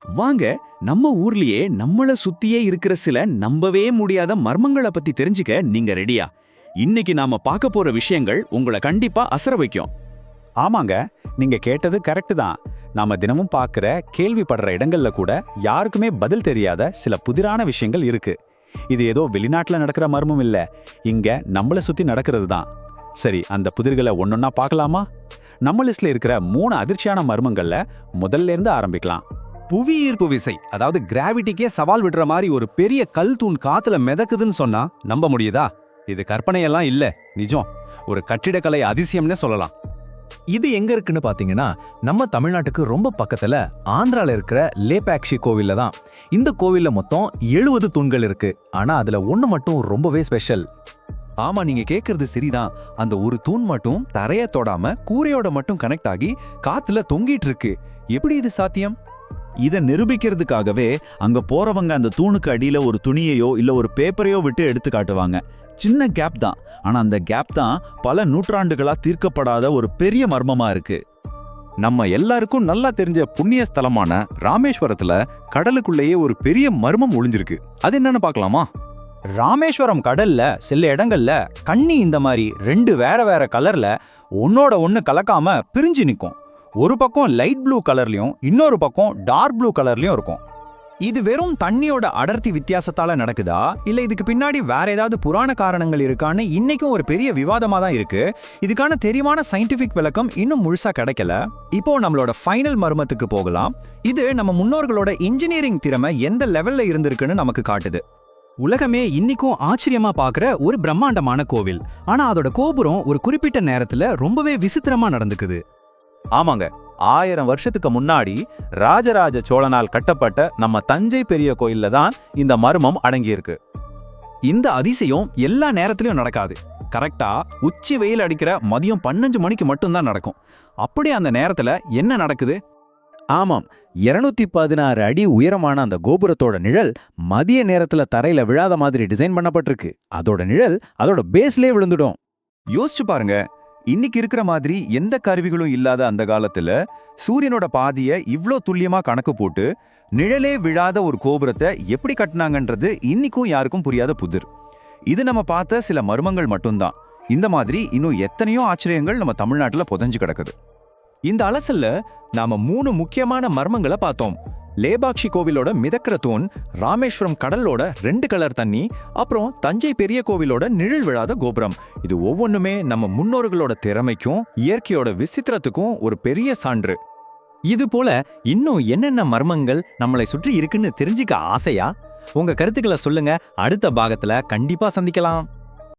வாங்க, நம்ம ஊர்லயே நம்மள சுத்தியே இருக்கிற சில நம்பவே முடியாத மர்மங்கள பத்தி தெரிஞ்சுக்க நீங்க ரெடியா? இன்னைக்கு நாம பார்க்க போற விஷயங்கள் உங்களை கண்டிப்பா அசர வைக்கும். ஆமாங்க, நீங்க கேட்டது கரெக்ட் தான். நாம தினமும் பார்க்குற கேள்விப்படுற இடங்கள்ல கூட யாருக்குமே பதில் தெரியாத சில புதிரான விஷயங்கள் இருக்கு. இது ஏதோ வெளிநாட்டுல நடக்கிற மர்மம் இல்ல, இங்க நம்மள சுத்தி நடக்கிறது தான். சரி, அந்த புதிர்களை ஒன்னொன்னா பார்க்கலாமா? நம்ம லிஸ்ட்ல இருக்கிற 3 அதிர்ச்சியான மர்மங்கள்ல முதல்ல இருந்து ஆரம்பிக்கலாம். புவி ஈர்ப்பு விசை, அதாவது கிராவிட்டிக்கே சவால் விடுற மாதிரி ஒரு பெரிய கல் தூண் காத்துல மிதக்குதுன்னு சொன்னா நம்ப முடியுதா? இது கற்பனையெல்லாம் இல்ல, நிஜம். ஒரு கட்டிடக்கலை அதிசயம்னே சொல்லலாம். இது எங்க இருக்குன்னு பாத்தீங்கன்னா, நம்ம தமிழ்நாட்டுக்கு ரொம்ப பக்கத்துல ஆந்திரால இருக்கிற லேபாக்ஷி கோவில்ல தான். இந்த கோவில்ல மொத்தம் 70 தூண்கள் இருக்கு. ஆனா அதுல ஒண்ணு மட்டும் ரொம்பவே ஸ்பெஷல். ஆமா, நீங்க கேக்குறது சரிதான். அந்த ஒரு தூண் மட்டும் தரைய தொடாம கூரையோட மட்டும் கனெக்ட் ஆகி காத்துல தொங்கிட்டு இருக்கு. எப்படி இது சாத்தியம்? இத நிரூபிக்கிறதுக்காகவே அங்க போறவங்க அந்த தூணுக்கு அடியில ஒரு துணியையோ இல்ல ஒரு பேப்பரையோ விட்டு எடுத்து காட்டுவாங்க. சின்ன கேப் தான், ஆனா அந்த கேப் தான் பல நூற்றாண்டுகளா தீர்க்கப்படாத ஒரு பெரிய மர்மமா இருக்கு. நம்ம எல்லாருக்கும் நல்லா தெரிஞ்ச புண்ணிய ஸ்தலமான ராமேஸ்வரத்துல கடலுக்குள்ளேயே ஒரு பெரிய மர்மம் ஒளிஞ்சிருக்கு. அது என்னன்னு பார்க்கலாமா? ராமேஸ்வரம் கடல்ல சில இடங்கள்ல கண்ணி இந்த மாதிரி 2 வேற வேற கலர்ல ஒன்னோட ஒண்ணு கலக்காம பிரிஞ்சு நிற்கும். ஒரு பக்கம் லைட் ப்ளூ கலர்லயும் இன்னொரு பக்கம் டார்க் ப்ளூ கலர்லயும் இருக்கும். இது வெறும் தண்ணியோட அடர்த்தி வித்தியாசத்தால நடக்குதா, இல்ல இதுக்கு பின்னாடி வேற ஏதாவது புராண காரணங்கள் இருக்கான்னு இன்னைக்கும் ஒரு பெரிய விவாதமா தான் இருக்கு. இதுக்கான தெரிவான சயின்டிபிக் விளக்கம் இன்னும் முழுசா கிடைக்கல. இப்போ நம்மளோட ஃபைனல் மர்மத்துக்கு போகலாம். இது நம்ம முன்னோர்களோட இன்ஜினியரிங் திறமை எந்த லெவல்ல இருந்திருக்குன்னு நமக்கு காட்டுது. உலகமே இன்னைக்கும் ஆச்சரியமா பார்க்குற ஒரு பிரம்மாண்டமான கோவில். ஆனா அதோட கோபுரம் ஒரு குறிப்பிட்ட நேரத்துல ரொம்பவே விசித்திரமா நடந்துக்குது. ஆமாங்க, 1000 வருஷத்துக்கு முன்னாடி ராஜராஜ சோழனால் கட்டப்பட்ட நம்ம தஞ்சை பெரிய கோயில்ல தான் இந்த மர்மம் அடங்கியிருக்கு. இந்த அதிசயம் எல்லா நேரத்திலயும் நடக்காது. கரெக்டா உச்சி வெயில் அடிக்கிற மதியம் 12 மணிக்கு மட்டும்தான் நடக்கும். அப்படி அந்த நேரத்துல என்ன நடக்குது? ஆமாம், 216 அடி உயரமான அந்த கோபுரத்தோட நிழல் மதிய நேரத்துல தரையில விழாத மாதிரி டிசைன் பண்ணப்பட்டிருக்கு. அதோட நிழல் அதோட பேஸ்லயே விழுந்துடும். யோசிச்சு பாருங்க, இன்னைக்கு இருக்கிற மாதிரி எந்த கருவிகளும் இல்லாத அந்த காலத்துல சூரியனோட பாதியை இவ்ளோ துல்லியமா கணக்கு போட்டு நிழலே விழாத ஒரு கோபுரத்தை எப்படி கட்டினாங்கன்றது இன்னைக்கும் யாருக்கும் புரியாத புதிர். இது நம்ம பார்த்த சில மர்மங்கள் மட்டும்தான். இந்த மாதிரி இன்னும் எத்தனையோ ஆச்சரியங்கள் நம்ம தமிழ்நாட்டுல புதைஞ்சு கிடக்குது. இந்த அலசல்ல நாம 3 முக்கியமான மர்மங்களை பார்த்தோம். லேபாக்ஷி கோவிலோட மிதக்கிற தூண், ராமேஸ்வரம் கடலோட 2 கலர் தண்ணி, அப்புறம் தஞ்சை பெரிய கோவிலோட நிழல் விழாத கோபுரம். இது ஒவ்வொன்றுமே நம்ம முன்னோர்களோட திறமைக்கும் இயற்கையோட விசித்திரத்துக்கும் ஒரு பெரிய சான்று. இது போல இன்னும் என்னென்ன மர்மங்கள் நம்மளை சுற்றி இருக்குன்னு தெரிஞ்சுக்க ஆசையா? உங்க கருத்துக்களை சொல்லுங்க. அடுத்த பாகத்துல கண்டிப்பா சந்திக்கலாம்.